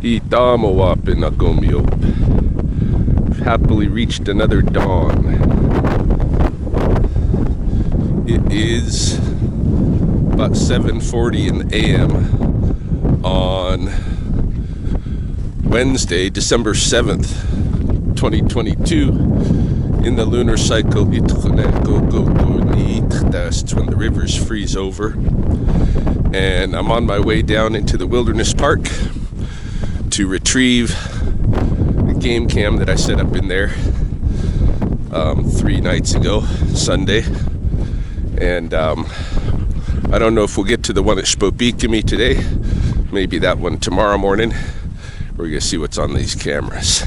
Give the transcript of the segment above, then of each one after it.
Itamawa Pinakomio. Happily reached another dawn. It is about 7:40 in the AM on Wednesday, December 7th, 2022. In the lunar cycle, that's when the rivers freeze over. And I'm on my way down into the wilderness park to retrieve the game cam that I set up in there 3 nights ago, Sunday. And I don't know if we'll get to the one at Sspopiikimi today. Maybe that one tomorrow morning. We're gonna see what's on these cameras.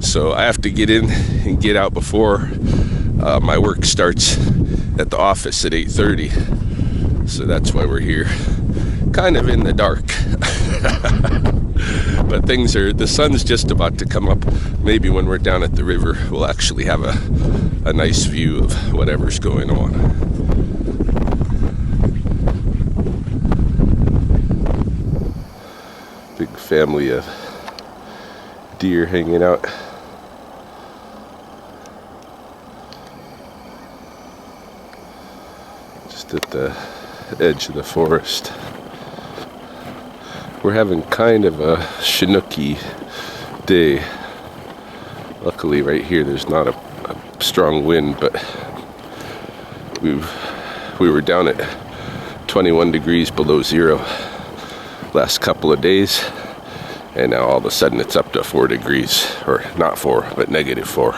So I have to get in and get out before my work starts at the office at 8:30. So that's why we're here, kind of in the dark. But the sun's just about to come up. Maybe when we're down at the river, we'll actually have a nice view of whatever's going on. Big family of deer hanging out. Just at the edge of the forest. We're having kind of a Chinooki day. Luckily right here there's not a strong wind, but we were down at 21 degrees below zero last couple of days, and now all of a sudden it's up to 4 degrees, or not 4, but -4.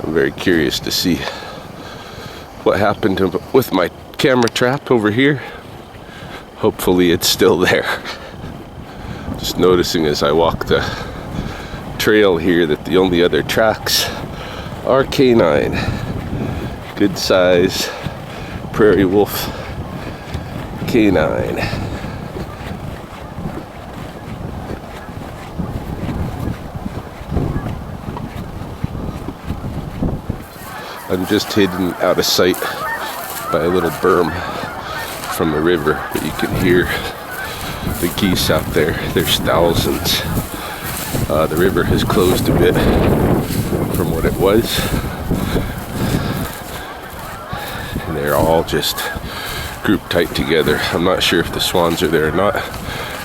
I'm very curious to see what happened with my camera trap over here. Hopefully it's still there. Just noticing as I walk the trail here that the only other tracks are canine. Good size prairie wolf canine. I'm just hidden out of sight by a little berm from the river, but you can hear the geese out there. There's thousands. The river has closed a bit from what it was, and they're all just grouped tight together. I'm not sure if the swans are there or not.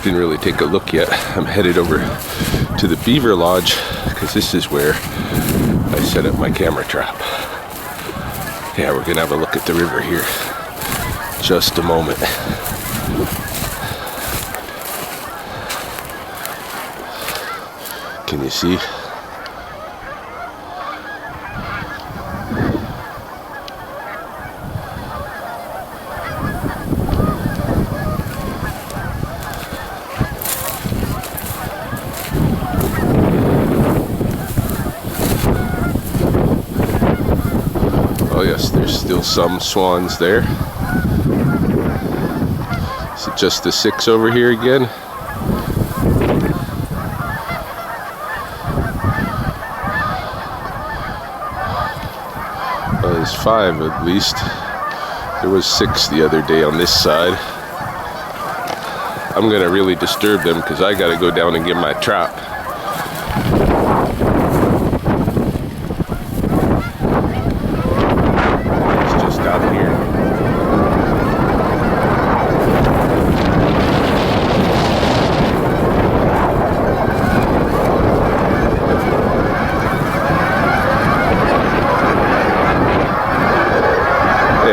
Didn't really take a look yet. I'm headed over to the beaver lodge because this is where I set up my camera trap. Yeah, we're gonna have a look at the river here. Just a moment. Can you see? Oh yes, there's still some swans there. Is it just the 6 over here again? Well, there's 5 at least. There was 6 the other day on this side. I'm gonna really disturb them because I gotta go down and get my trap.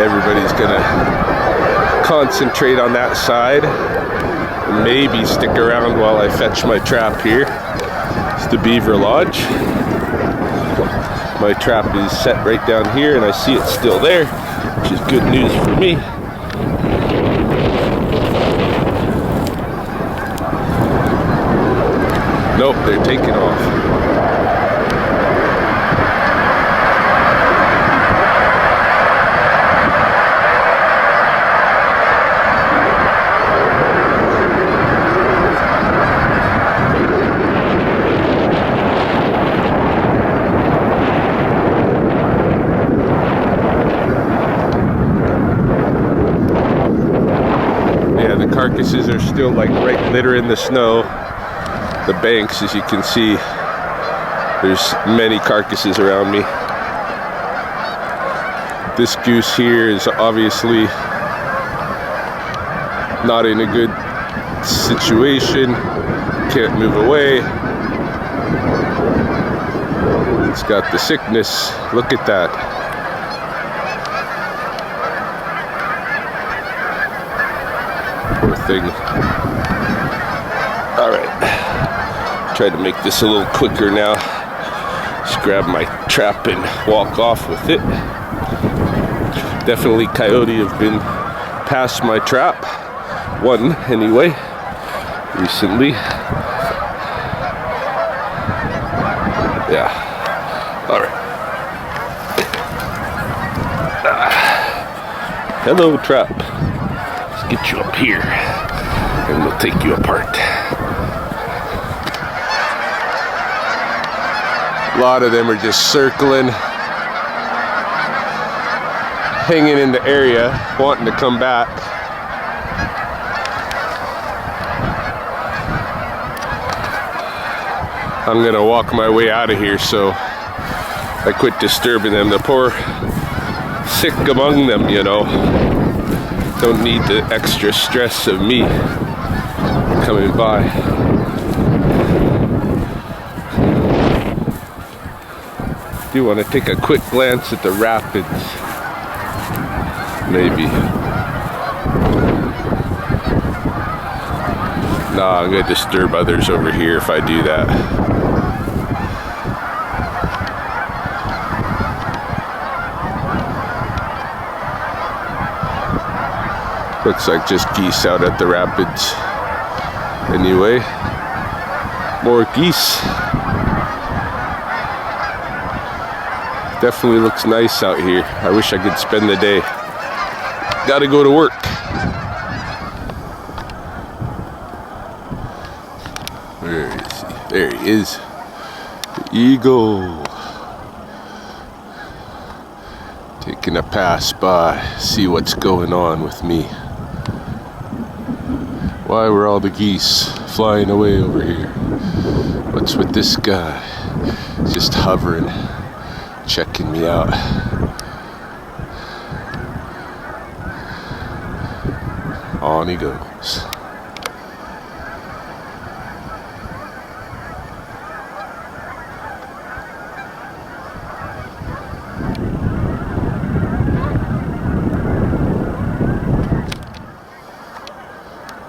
Everybody's gonna concentrate on that side and maybe stick around while I fetch my trap here. It's the beaver lodge. My trap is set right down here and I see it's still there, which is good news for me. Nope, they're taking off. carcasses are still like right littering the snow. The banks, as you can see, there's many carcasses around me. This goose here is obviously not in a good situation. Can't move away. It's got the sickness. Look at that. Poor thing. All right. Try to make this a little quicker now. Just grab my trap and walk off with it. Definitely coyote have been past my trap. One anyway, recently. Yeah. All right. Hello, trap. Let's get you up here, and we'll take you apart. A lot of them are just circling, hanging in the area, wanting to come back. I'm gonna walk my way out of here, so I quit disturbing them. The poor sick among them, you know, don't need the extra stress of me coming by. Do want to take a quick glance at the rapids, maybe. Nah, I'm gonna disturb others over here if I do that. Looks like just geese out at the rapids. Anyway, more geese. Definitely looks nice out here. I wish I could spend the day. Gotta go to work. Where is he? There he is. The eagle. Taking a pass by, see what's going on with me. Why were all the geese flying away over here? What's with this guy? Just hovering, checking me out. On he goes.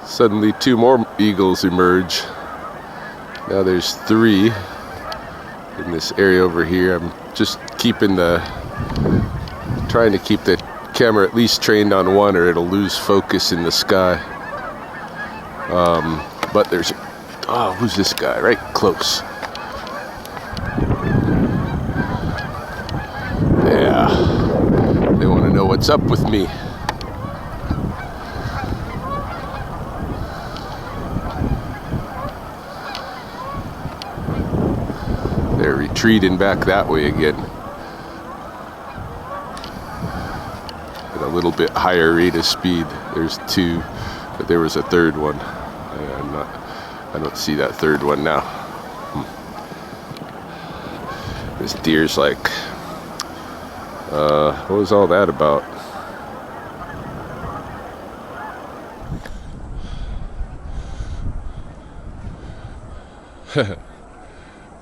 Suddenly 2 more eagles emerge. Now there's 3 in this area over here. I'm just trying to keep the camera at least trained on one, or it'll lose focus in the sky. But there's, oh, who's this guy? Right close. Yeah, they want to know what's up with me. They're retreating back that way again. At a little bit higher rate of speed. There's 2, but there was a 3rd one. I don't see that 3rd one now. This deer's like, what was all that about?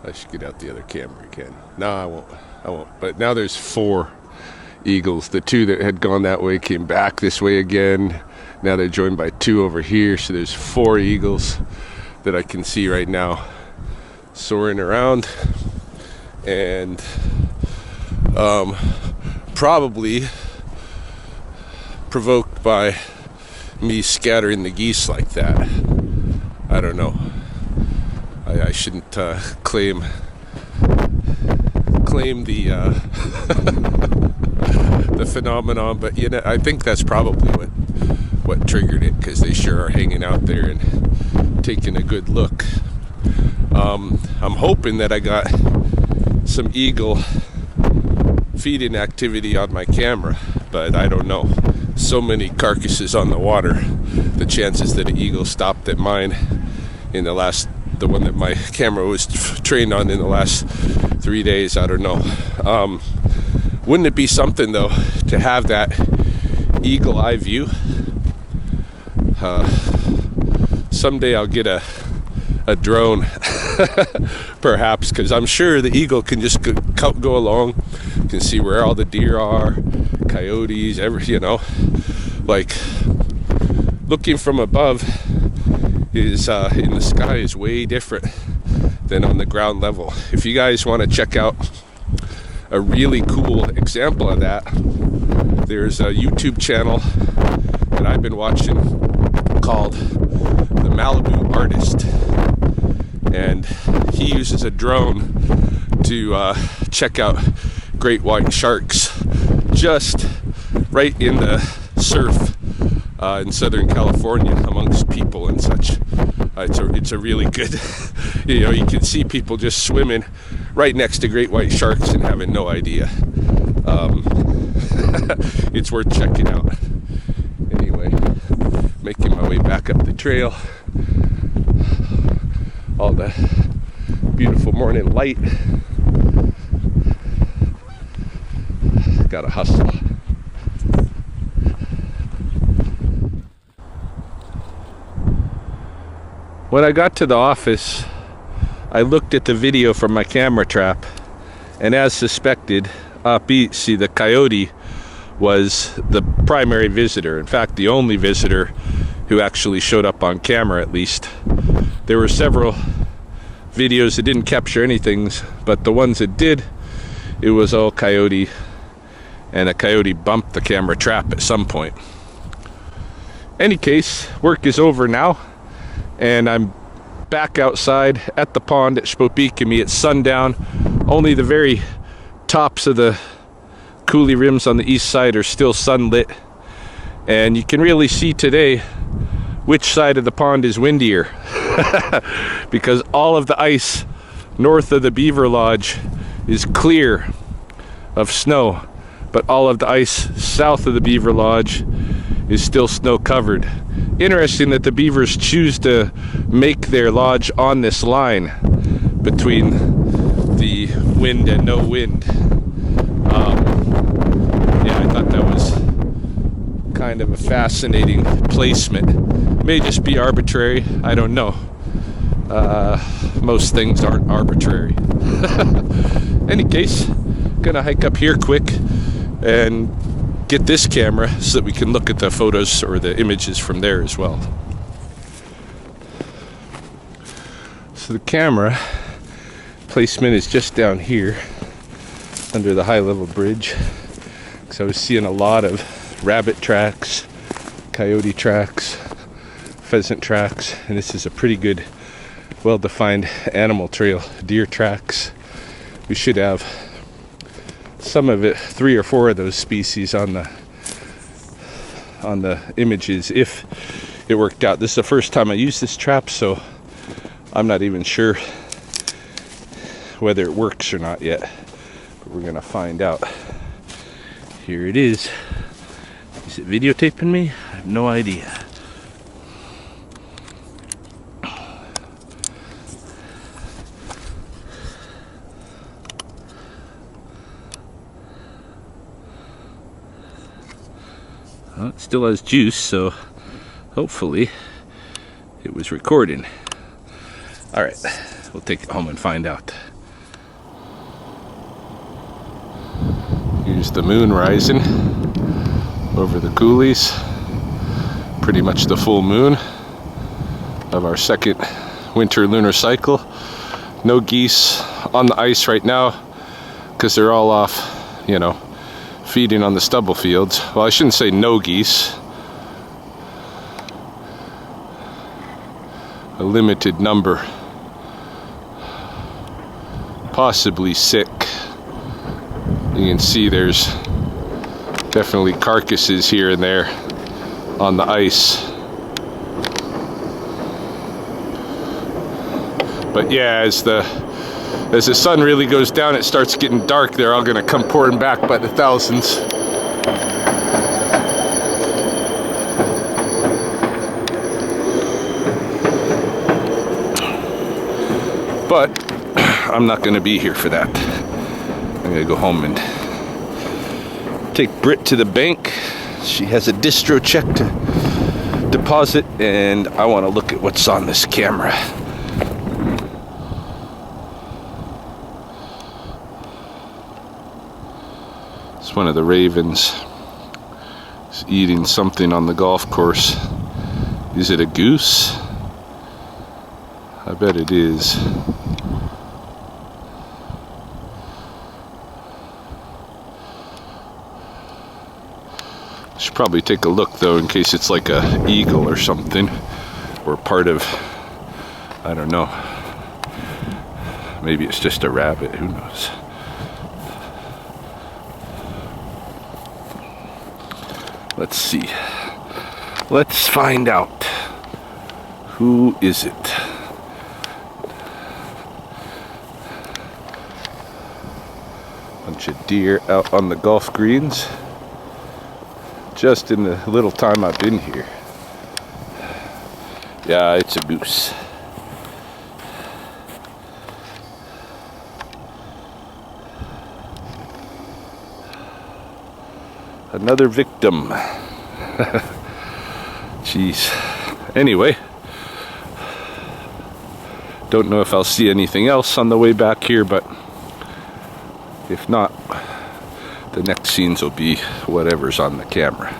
I should get out the other camera again. No, I won't. But now there's 4 eagles. The 2 that had gone that way came back this way again. Now they're joined by 2 over here. So there's 4 eagles that I can see right now soaring around. And probably provoked by me scattering the geese like that. I don't know. I shouldn't claim the the phenomenon, but you know, I think that's probably what triggered it, because they sure are hanging out there and taking a good look. I'm hoping that I got some eagle feeding activity on my camera, but I don't know. so many carcasses on the water, the chances that an eagle stopped at mine in the one that my camera was trained on in the last 3 days, I don't know. Wouldn't it be something though to have that eagle eye view? Someday I'll get a drone perhaps, because I'm sure the eagle can just go along, can see where all the deer are, coyotes, like looking from above is in the sky is way different than on the ground level. If you guys want to check out a really cool example of that, there's a YouTube channel that I've been watching called The Malibu Artist, and he uses a drone to check out great white sharks just right in the surf in Southern California amongst people and such. It's a really good, you can see people just swimming right next to great white sharks and having no idea. It's worth checking out. Anyway, making my way back up the trail. All the beautiful morning light. Gotta hustle. When I got to the office, I looked at the video from my camera trap, and as suspected, Sspopiikimi, the coyote, was the primary visitor. In fact, the only visitor who actually showed up on camera, at least. There were several videos that didn't capture anything, but the ones that did, it was all coyote, and a coyote bumped the camera trap at some point. Any case, work is over now, and I'm back outside at the pond at Sspopiikimi. It's sundown. Only the very tops of the coulee rims on the east side are still sunlit, and you can really see today which side of the pond is windier because all of the ice north of the beaver lodge is clear of snow, but all of the ice south of the beaver lodge is still snow covered. Interesting that the beavers choose to make their lodge on this line between the wind and no wind. Yeah, I thought that was kind of a fascinating placement. May just be arbitrary, I don't know. Most things aren't arbitrary. Any case, gonna hike up here quick and get this camera so that we can look at the photos or the images from there as well. So the camera placement is just down here under the high level bridge, because I was seeing a lot of rabbit tracks, coyote tracks, pheasant tracks, and this is a pretty good well-defined animal trail. Deer tracks. We should have some of it, 3 or 4 of those species on the images if it worked out. This is the first time I used this trap, so I'm not even sure whether it works or not yet, but we're gonna find out. Here it is. Is it videotaping me? I have no idea. Well, it still has juice, so hopefully it was recording. All right, we'll take it home and find out. Here's the moon rising over the coulees. Pretty much the full moon of our second winter lunar cycle. No geese on the ice right now because they're all off, feeding on the stubble fields. Well, I shouldn't say no geese. A limited number. Possibly sick. You can see there's definitely carcasses here and there on the ice. But yeah, as the sun really goes down, it starts getting dark. They're all gonna come pouring back by the thousands. But I'm not going to be here for that. I'm going to go home and take Britt to the bank. She has a distro check to deposit, and I want to look at what's on this camera. It's one of the ravens. It's eating something on the golf course. Is it a goose? I bet it is. Should probably take a look though, in case it's like a eagle or something, or part of, I don't know, maybe it's just a rabbit, who knows. Let's see. Let's find out. Who is it? Bunch of deer out on the golf greens. Just in the little time I've been here. Yeah, it's a goose. Another victim. Jeez. Anyway, don't know if I'll see anything else on the way back here, but if not, the next scenes will be whatever's on the camera.